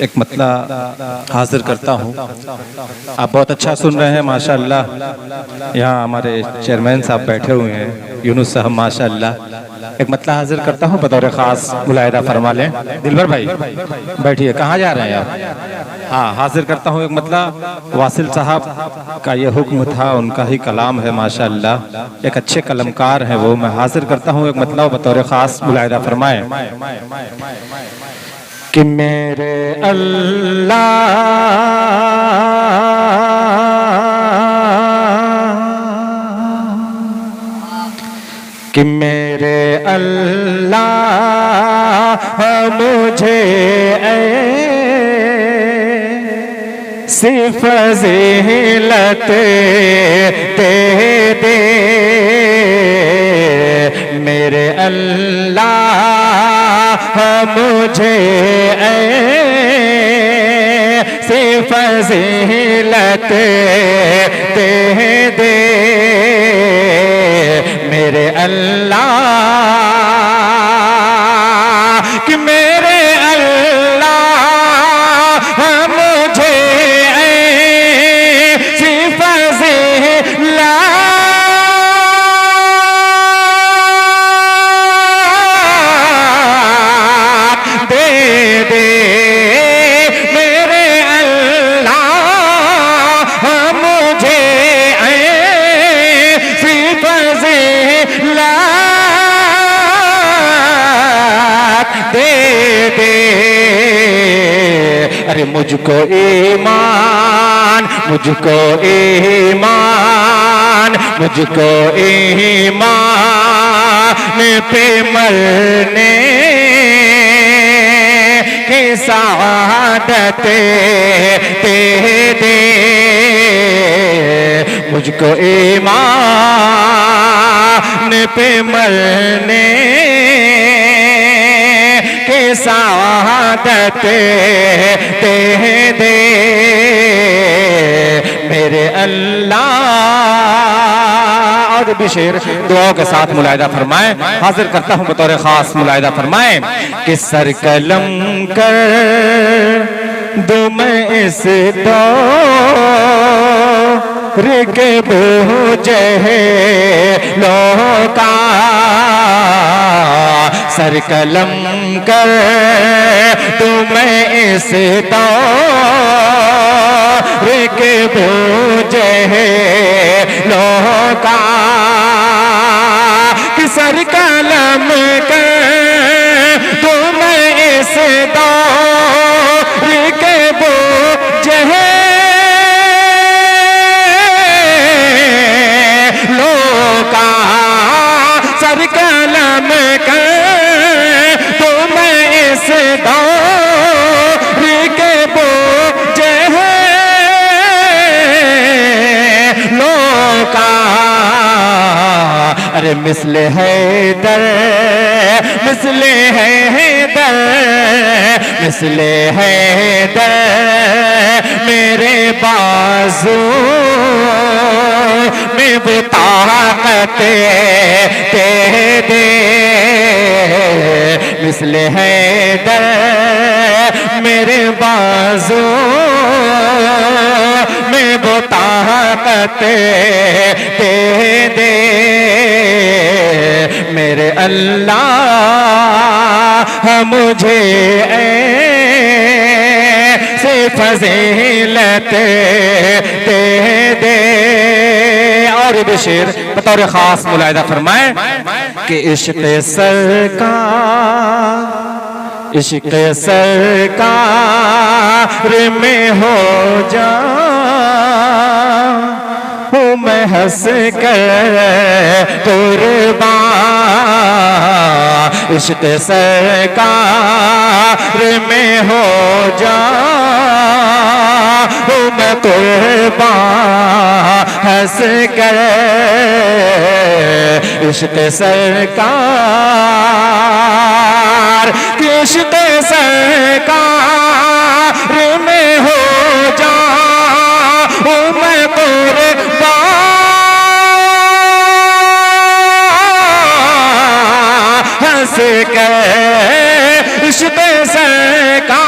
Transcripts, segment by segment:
एक मतला हाजिर करता हूँ। आप बहुत अच्छा सुन रहे हैं माशाअल्लाह। यहाँ हमारे चेयरमैन साहब बैठे हुए हैं, यूनुस साहब माशाअल्लाह। एक मतला हाजिर करता हूँ, बतौर ख़ास मुलाहिदा फरमा लें। दिलबर भाई बैठिए, कहाँ जा रहे हैं आप? हाँ, हाजिर करता हूँ एक मतला। वासिल साहब का ये हुक्म था, उनका ही कलाम है माशाअल्लाह। एक अच्छे कलमकार हैं वो। मैं हाजिर करता हूँ एक मतला, बतौर ख़ास मुलाहिदा फरमाएं कि मेरे अल्लाह कि मेरे अल्लाह मुझे ऐसी फज़ीलत दे दे। मेरे अल्लाह मुझे ऐसी फज़ीलत दे दे। मेरे अल्लाह कि मेरे अल्लाह मुझे ऐसी फज़ीलत दे दे। मेरे अल्लाह मुझे ऐसी फज़ीलत दे दे। अरे मुझको ईमान, मुझको ईमान, मुझको ईमान पे मरने की सआदत दे दे। मुझको ईमान पे मरने की सआदत दे दे। मेरे अल्लाह। और भी शेर दुआओं के साथ मुलाहिदा फरमाएं। हाजिर करता हूं बतौर खास मुलाहिदा फरमाएं कि सर कलम कर दूं मैं इस दौर के बोझे लोका। सर कलम कर दूं मैं इस दौर के बोझे लोका। कि सर कलम कर दूं मैं इस दौर के बोझे लोका। सर कलम कर दूं मैं इस दौर के बोझे लोका। अरे मिसले हैदर, मिसले हैदर, मिसले हैदर मेरे बाजू में वो ताकत दे दे। मिसले हैदर मेरे बाजू में वो ताकत दे दे। मेरे अल्लाह मुझे ऐसी फज़ीलत दे दे। और भी शेर बतौर खास मुलाहिदा फरमाएं कि इश्क़ सरकार, इश्क़ सरकार में हो जा मैं हंस कर कुर्बान। इश्क़ सरकार में हो जा मैं कुर्बान हंस कर। इश्क़ सरकार, इश्क़ सरकार में हो जा मैं कुर्बान हंस कर। इश्क़ सरकार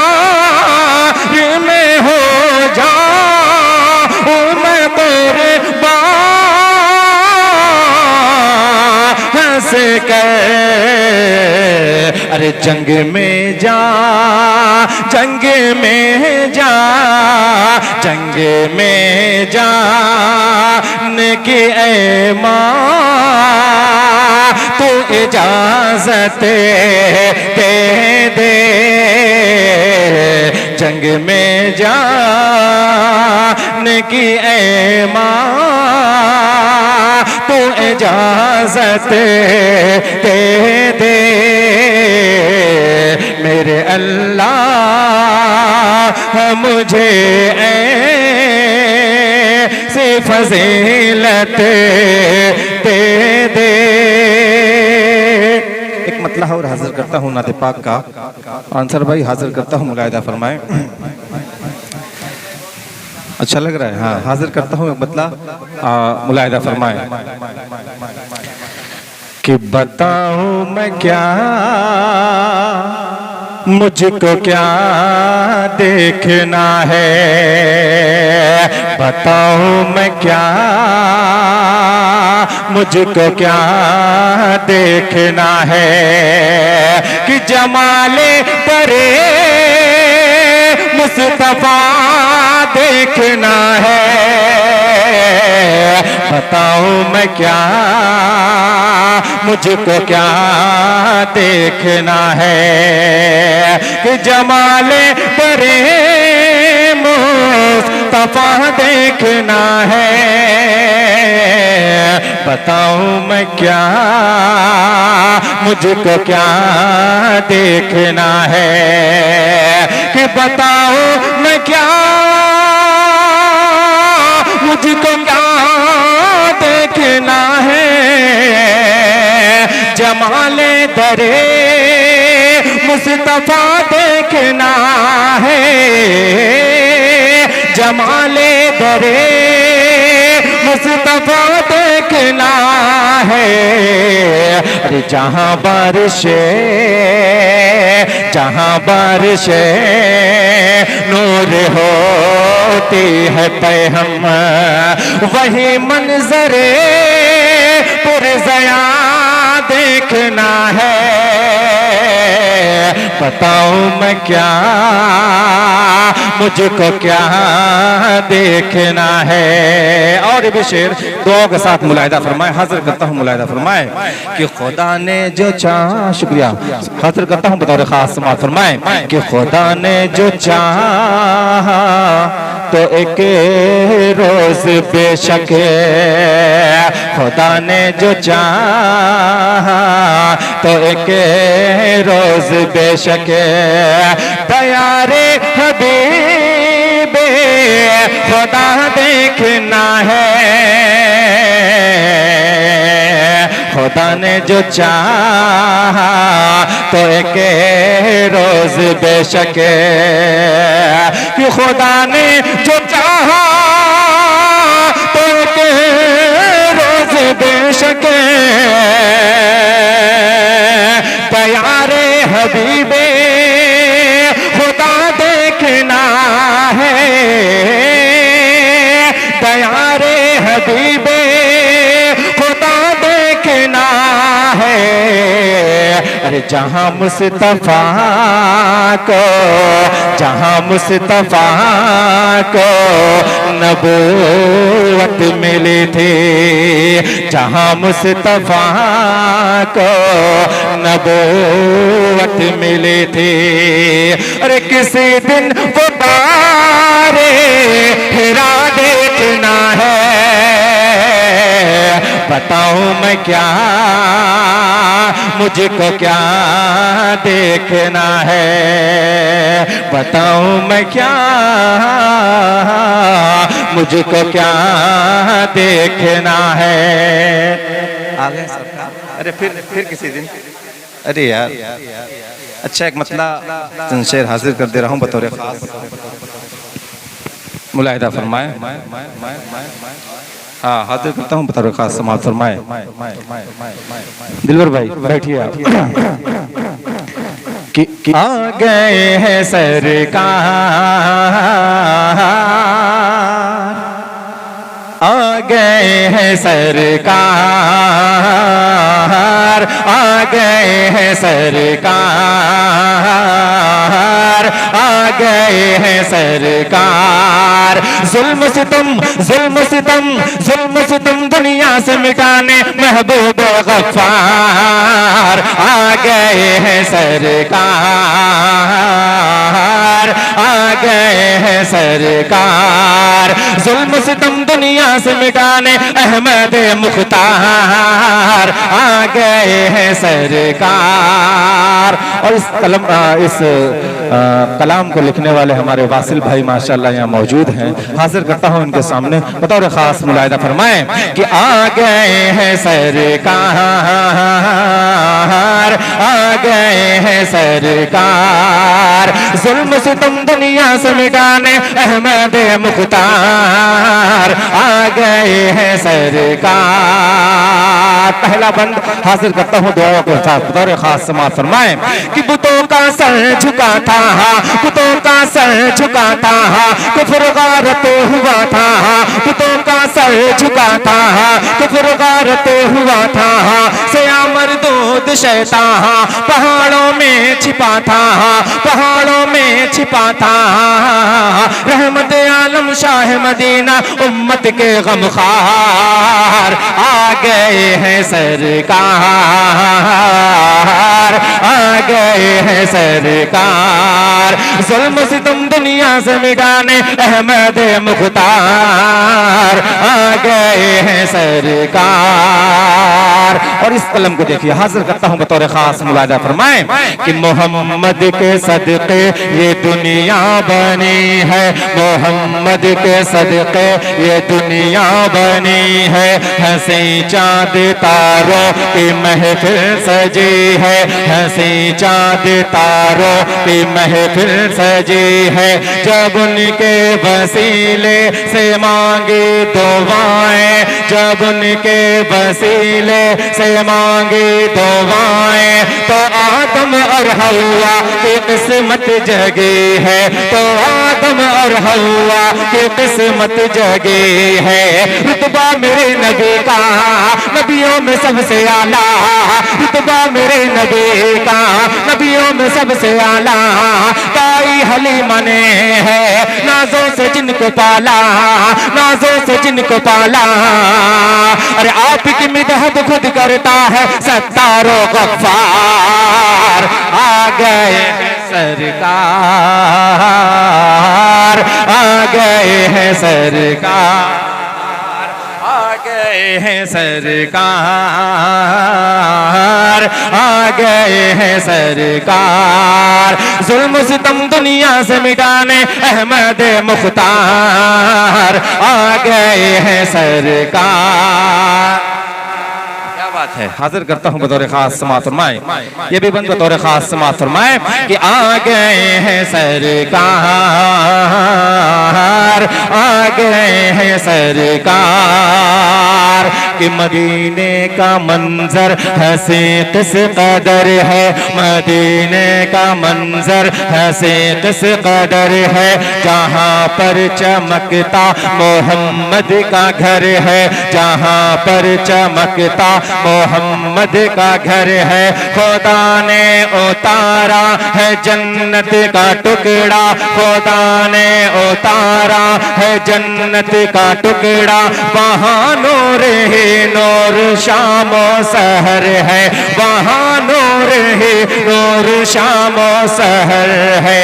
हंस कर, अरे जंग में जा, जंग में जा, जंग में जाने की ऐ माँ तू इजाजत दे दे, जंग में जाने की ऐ माँ तू इजाजत दे दे, मेरे अल्लाह मुझे ऐसी फजीलत दे दे। एक मतला और हाजिर करता हूँ नाते पाक का, आंसर भाई हाजिर करता हूँ, मुलाहिदा फरमाएं। अच्छा लग रहा है? हाँ, हाजिर करता हूँ एक मतला, मुलाहिदा फरमाएं। कि बताऊं मैं क्या, मुझको क्या देखना है, बताऊं मैं क्या, मुझको क्या देखना है, कि जमाले परे मुस्तफा देखना है, बताऊं मैं क्या, मुझको क्या देखना है, कि जमाले परे मुस्तफा देखना है, बताऊं मैं क्या, मुझको क्या देखना है, कि बताऊं मैं क्या, मुझको क्या देखना है, जमाले दरे मुस्तफा देखना है, जमाले दरे मुस्तफा देखना है, अरे जहां बारिशे नूर होती है पैहम, वही मंजरे पुरज़या देखना है, बताऊं मैं क्या, मुझको क्या देखना है। और भी शेर दुआओं के साथ मुलाहिदा फरमाए, हाजिर करता हूँ, मुलाहिदा फरमाए। कि खुदा ने जो चाहा, शुक्रिया, हाजिर करता हूँ बतौर खास समाअत फरमाए। कि खुदा ने जो चाहा तो एक रोज बेशक, खुदा ने जो चाहा तो एक रोज बेशक, तैयारे हबीबे खुदा देखना है, खुदा ने जो चाहा तो एक रोज बेशक, कि खुदा ने जो चाहा तो एक रोज बेशक, तैयारे हबीबे खुदा देखना है, तैयारे हबीबे खुदा देखना है, अरे जहां मुस्तफा को नबूवत मिली थी, जहां मुस्तफा को नबूवत मिली थी, अरे किसी दिन वो तारे हिरा देखना है, बताऊं मैं क्या, मुझको क्या देखना है, बताऊं मैं क्या, मुझको क्या देखना है। आ गए सरकार? अरे फिर किसी दिन, अरे यार, अच्छा एक मतला शेर हाजिर कर दे रहा हूँ बतौर खास, मुलाहिदा फरमाए। हाँ, हाजिर करता हूँ बतौर खास, समाअत फरमाए। दिलवर भाई बैठिए आप। कि आ गए हैं सरकार, आ गए हैं सरकार, हैं सरकार, आ गए हैं सरकार। जुल्म सितम जुल्म सितम जुल्म सितम दुनिया से मिटाने महबूब गफ्फार, आ गए हैं सरकार, आ गए हैं सरकार। जुल्म सितम दुनिया से मिटाने अहमद मुख्तार, आ गए हैं सरकार। और इस कलाम को लिखने वाले हमारे वासिल भाई माशाल्लाह यहाँ मौजूद हैं। हाजिर करता हूँ इनके सामने, बतौर खास मुलाहिदा फरमाएं कि आ गए हैं सरकार, आ गए हैं सरकार। जुल्म सितम दुनिया से मिटाने अहमद मुख्तार, आ गए हैं सरकार। पहला बंद हासिल करता हूँ दुआ के साथ, बतौर खास समाअत फरमाएं कि बुतों का सर झुका था, बुतों का सर झुका था, कुफ्र गारत हुआ था, बुतों का सर झुका था, कुफ्र गारत हुआ था। सया मरदूद शैतान पहाड़ों में छिपा था, पहाड़ों में छिपा था। रहमत आलम शाह मदीना उम्मत के गमखार, आ गए हैं सरकार, आ गए हैं सरकार। जुल्म सितम दुनिया से मिटाने अहमद मुख्तार, आ गए हैं सरकार। और इस कलम को देखिए, हाजिर करता हूं बतौर खास मुलाहिदा फरमाएं कि मोहम्मद के सदके ये दुनिया बनी है, मोहम्मद के सदके ये दुनिया बनी है। हंसी चाँद तारों की महफिल सजी है, हंसी चाँद तारों की महफिल सजी है। जब उनके वसीले से मांगे दुआएं, जब उनके वसीले से मांगे दुआएं, तो आदम और हवा की किस्मत जगी है, तो आदम और हवा की किस्मत जगी है। रुतबा मेरे नबी का नबियों में सबसे आला, रुतबा मेरे नबी का नबियों में सबसे आला। ताई हलीमा ने है नाजों से जिनको पाला, नाजों से जिनको पाला। अरे आपकी मिदहत खुद करता है सत्तारो गफ्फार, आ गए सरकार, आ गए हैं सरकार, आ गए हैं सरकार, आ गए हैं सरकार। जुल्म सितम दुनिया से मिटाने अहमद मुख्तार, आ गए हैं सरकार। है हाजिर करता हूं बतौर खास समाअत फरमाएं, ये भी बंद बतौर खास समाअत फरमाएं कि आ गए हैं सरकार, आ गए हैं सरकार। कि मदीने का मंजर हंसी किस कदर है, मदीने का मंजर हंसी किस कदर है। जहाँ पर चमकता मोहम्मद का घर है, जहाँ पर चमकता मोहम्मद का घर है। खुदा ने उतारा है जन्नत का टुकड़ा, खुदा ने उतारा है जन्नत का टुकड़ा। वहाँ नूर ही नूर शामो सहर है, वहाँ नूर ही नूर शामो सहर है।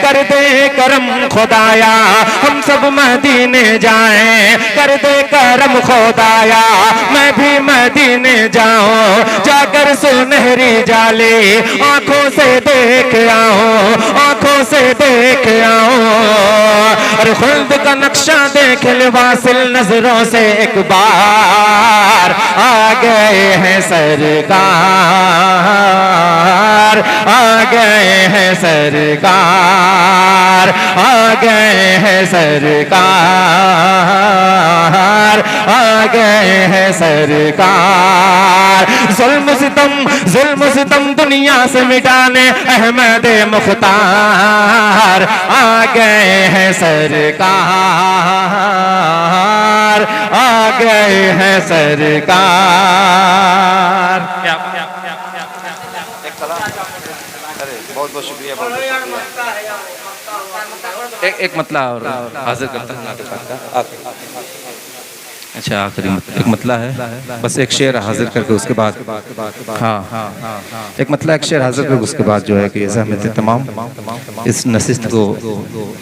कर दे करम खुदाया हम सब मदीने जाएं, कर दे करम खुदाया मैं भी मदीने जाऊं। जाकर सुनहरी जाली आंखों से देख आऊं, आंखों से देख आऊं। और खुल्द का नक्शा देख ले वासिल नजरों से एक बार। आ गए हैं सरकार, आ गए हैं सरकार, आ गए हैं सरकार, आ गए हैं सरकार। जुल्म सितम दुनिया से मिटाने अहमद मुख्तार, आ गए हैं सरकार, आ गए हैं सरकार। बहुत बहुत शुक्रिया, बहुत बहुत शुक्रिया। एक मतला और हाजिर करता हूँ नाते पाक का। अच्छा, आखिरी एक मतला है, बस एक शेर हाजिर करके उसके बाद, हाँ, एक मतला एक शेर हाजिर करके उसके बाद जो है कि ज़हमत तमाम इस नशिस्त को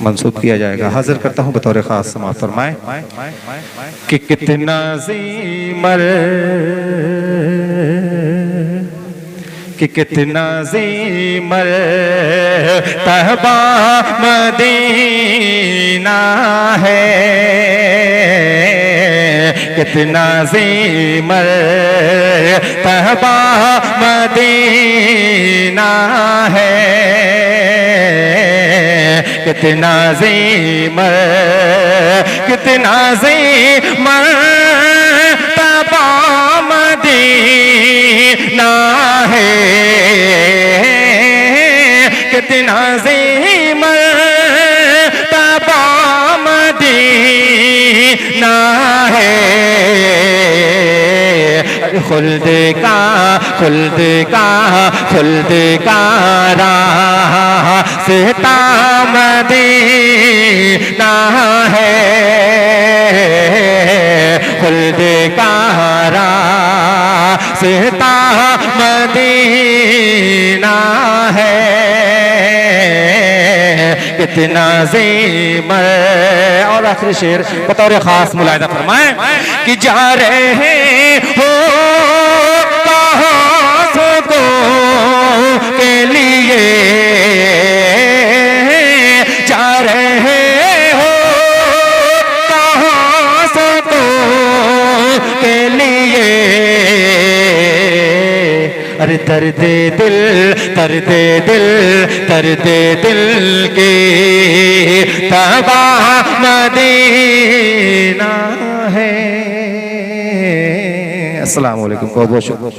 मंसूब किया जाएगा। हाजिर करता हूँ बतौर ख़ास समाअत फरमाएं कि कितना ज़ीमर, कि कितना ज़ीमर तहबा मदीना है, कितना ज़ीमर तहबा मदीना है, कितना ज़ीमर, कितना ज़ीमर तहबा मदीना है, कितना ज़ीमर तहबा मदीना है। खुल्द का, खुल्द का, खुल्द का रास्ता मदीना है, खुल्द का रास्ता मदीना है, कितना ज़ीमर। और आखिरी शेर बतौर खास मुलाहिदा फरमाएं कि जा रहे हो कहाँ सुकून के लिए, जा रहे हो कहाँ सुकून के लिए, अरे दर्द दिल, दर्द दिल, दर्द दिल के तबा मदीना है। अस्सलाम वालेकुम, बहुत बहुत शुक्रिया।